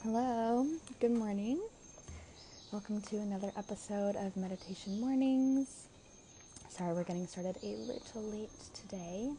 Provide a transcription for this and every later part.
Hello, good morning. Welcome to another episode of Meditation Mornings. Sorry we're getting started a little late today,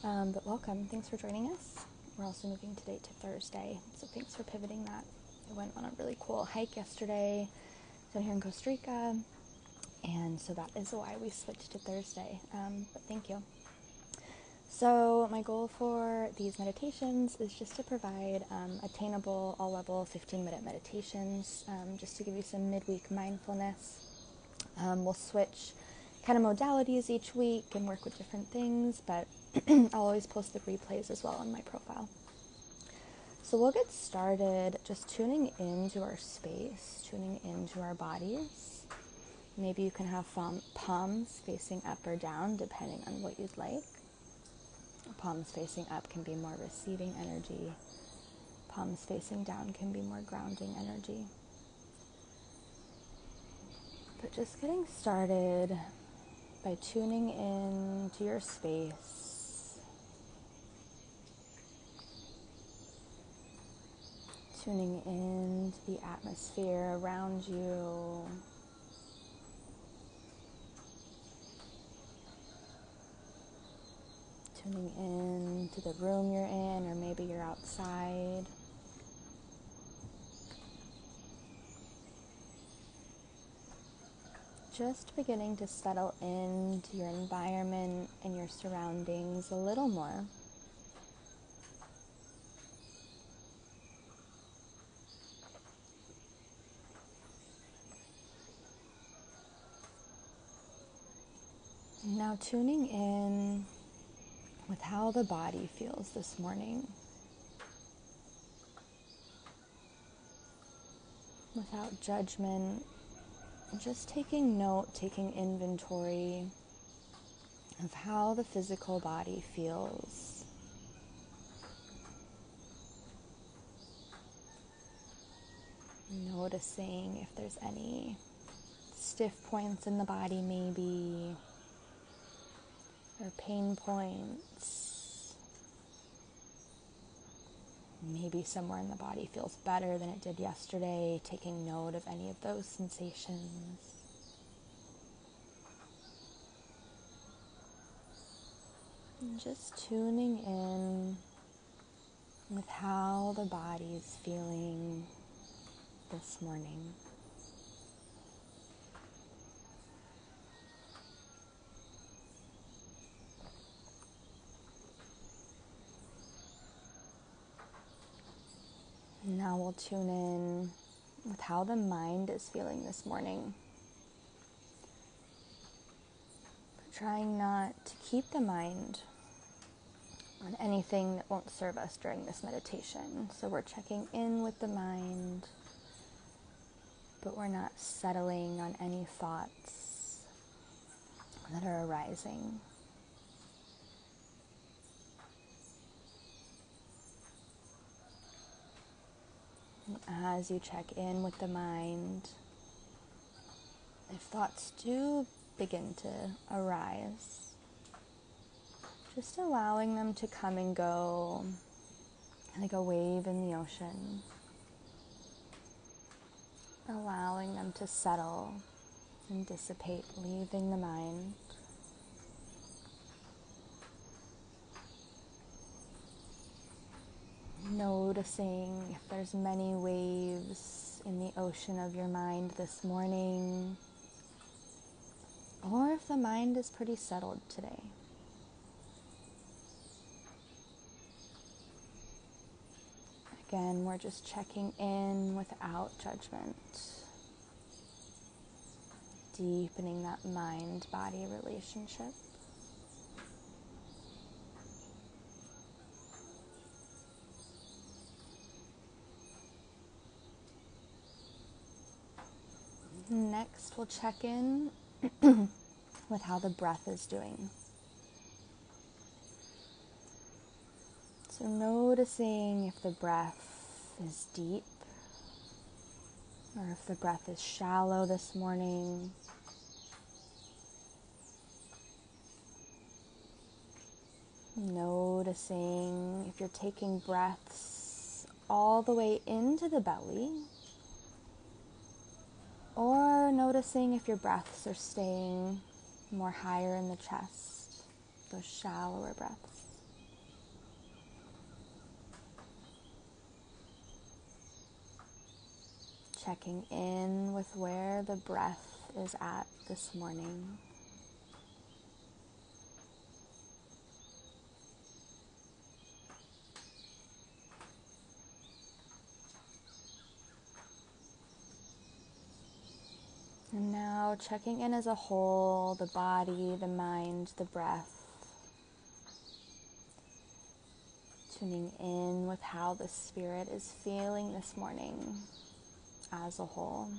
but welcome. Thanks for joining us. We're also moving today to Thursday, so thanks for pivoting that. I went on a really cool hike yesterday down here in Costa Rica, and so that is why we switched to Thursday, but thank you. So my goal for these meditations is just to provide attainable, all-level 15-minute meditations, just to give you some midweek mindfulness. We'll switch kind of modalities each week and work with different things, but I'll always post the replays as well on my profile. So we'll get started just tuning into our space, tuning into our bodies. Maybe you can have palms facing up or down, depending on what you'd like. Palms facing up can be more receiving energy. Palms facing down can be more grounding energy. But just getting started by tuning in to your space. Tuning in to the atmosphere around you. Tuning in to the room you're in, or maybe you're outside. Just beginning to settle into your environment and your surroundings a little more. Now tuning in with how the body feels this morning. Without judgment, just taking note, taking inventory of how the physical body feels. Noticing if there's any stiff points in the body maybe, or pain points. Maybe somewhere in the body feels better than it did yesterday, taking note of any of those sensations. And just tuning in with how the body's feeling this morning. Now we'll tune in with how the mind is feeling this morning. But trying not to keep the mind on anything that won't serve us during this meditation. So we're checking in with the mind, but we're not settling on any thoughts that are arising. As you check in with the mind, if thoughts do begin to arise, just allowing them to come and go like a wave in the ocean, allowing them to settle and dissipate, leaving the mind. Noticing if there's many waves in the ocean of your mind this morning, or if the mind is pretty settled today. Again, we're just checking in without judgment, deepening that mind-body relationship. Next, we'll check in with how the breath is doing. So noticing if the breath is deep or if the breath is shallow this morning. Noticing if you're taking breaths all the way into the belly, or noticing if your breaths are staying more higher in the chest, those shallower breaths. Checking in with where the breath is at this morning. And now checking in as a whole, the body, the mind, the breath. Tuning in with how the spirit is feeling this morning as a whole.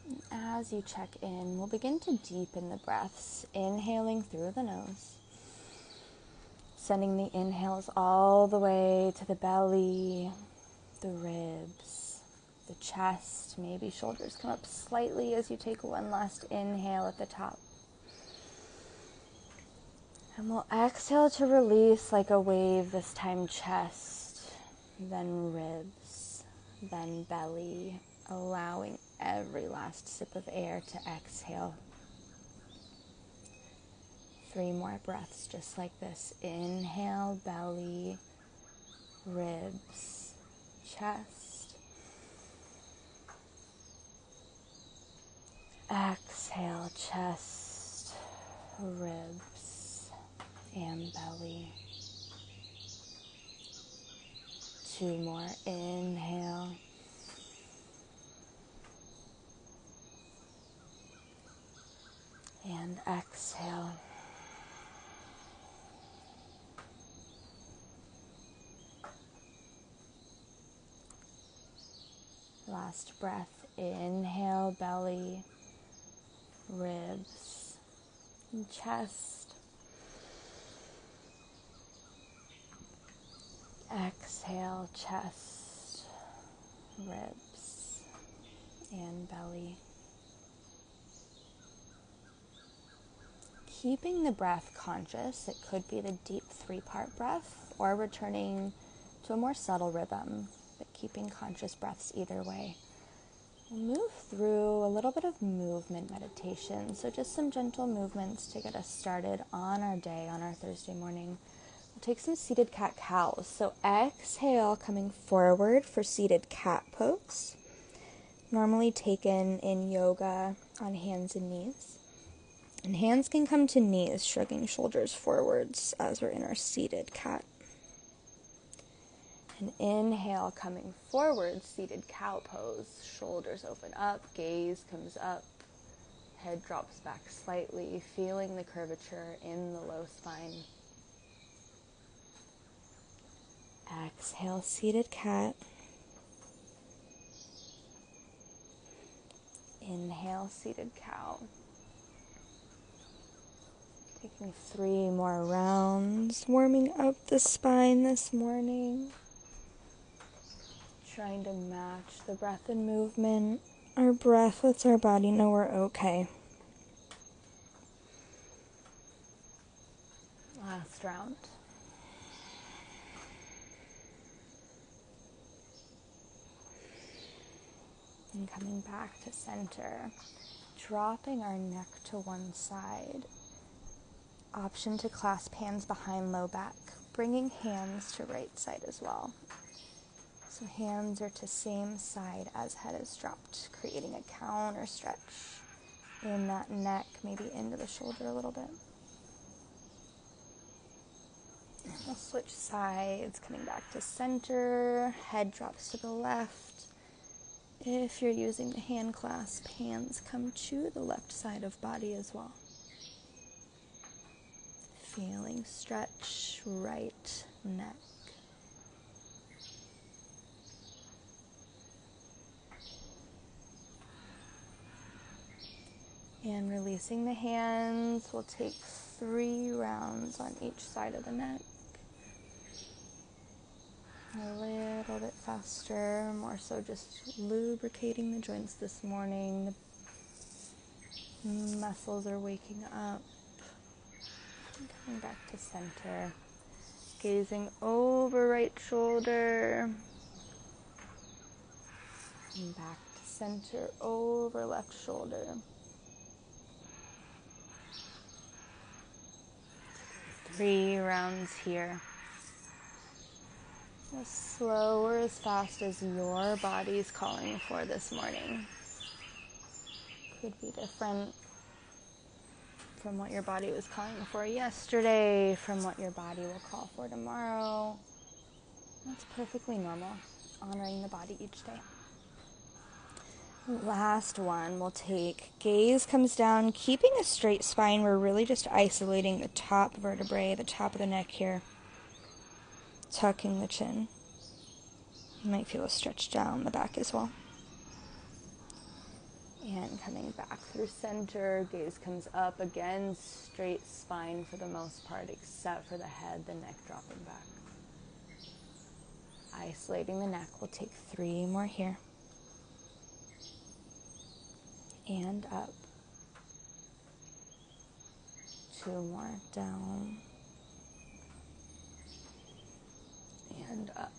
And as you check in, we'll begin to deepen the breaths, inhaling through the nose. Sending the inhales all the way to the belly, the ribs, the chest, maybe shoulders come up slightly as you take one last inhale at the top. And we'll exhale to release like a wave, this time chest, then ribs, then belly, allowing every last sip of air to exhale. 3 more breaths just like this. Inhale, belly, ribs, chest. Exhale, chest, ribs, and belly. 2 more. Inhale. And exhale. Last breath. Inhale, belly, ribs, and chest. Exhale, chest, ribs, and belly. Keeping the breath conscious, it could be the deep 3-part breath or returning to a more subtle rhythm, but keeping conscious breaths either way. We'll move through a little bit of movement meditation, so just some gentle movements to get us started on our day, on our Thursday morning. We'll take some seated cat-cows. So exhale, coming forward for seated cat pose. Normally taken in yoga on hands and knees. And hands can come to knees, shrugging shoulders forwards as we're in our seated cat. And inhale, coming forward, seated cow pose. Shoulders open up, gaze comes up, head drops back slightly, feeling the curvature in the low spine. Exhale, seated cat. Inhale, seated cow. Taking 3 more rounds, warming up the spine this morning. Trying to match the breath and movement. Our breath lets our body know we're okay. Last round. And coming back to center, dropping our neck to one side. Option to clasp hands behind low back, bringing hands to right side as well. So hands are to same side as head is dropped, creating a counter stretch in that neck, maybe into the shoulder a little bit. We'll switch sides, coming back to center, head drops to the left. If you're using the hand clasp, hands come to the left side of body as well. Feeling stretch, right neck. And releasing the hands, we'll take 3 rounds on each side of the neck. A little bit faster, more so just lubricating the joints this morning. The muscles are waking up. Coming back to center. Gazing over right shoulder. And back to center over left shoulder. 3 rounds here. As slow or as fast as your body's calling for this morning. Could be different from what your body was calling for yesterday, from what your body will call for tomorrow. That's perfectly normal, honoring the body each day. Last one, we'll take gaze comes down, keeping a straight spine. We're really just isolating the top vertebrae, the top of the neck here. Tucking the chin. You might feel a stretch down the back as well. And coming back through center, gaze comes up again, straight spine for the most part, except for the head, the neck dropping back. Isolating the neck, we'll take 3 more here. And up. 2 more, down. And up.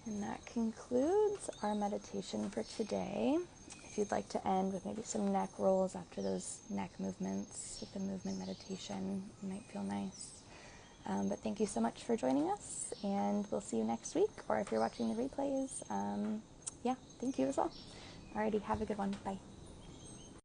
And that concludes our meditation for today. If you'd like to end with maybe some neck rolls after those neck movements with the movement meditation, it might feel nice. But thank you so much for joining us, and we'll see you next week. Or if you're watching the replays, thank you as well. Alrighty, have a good one. Bye.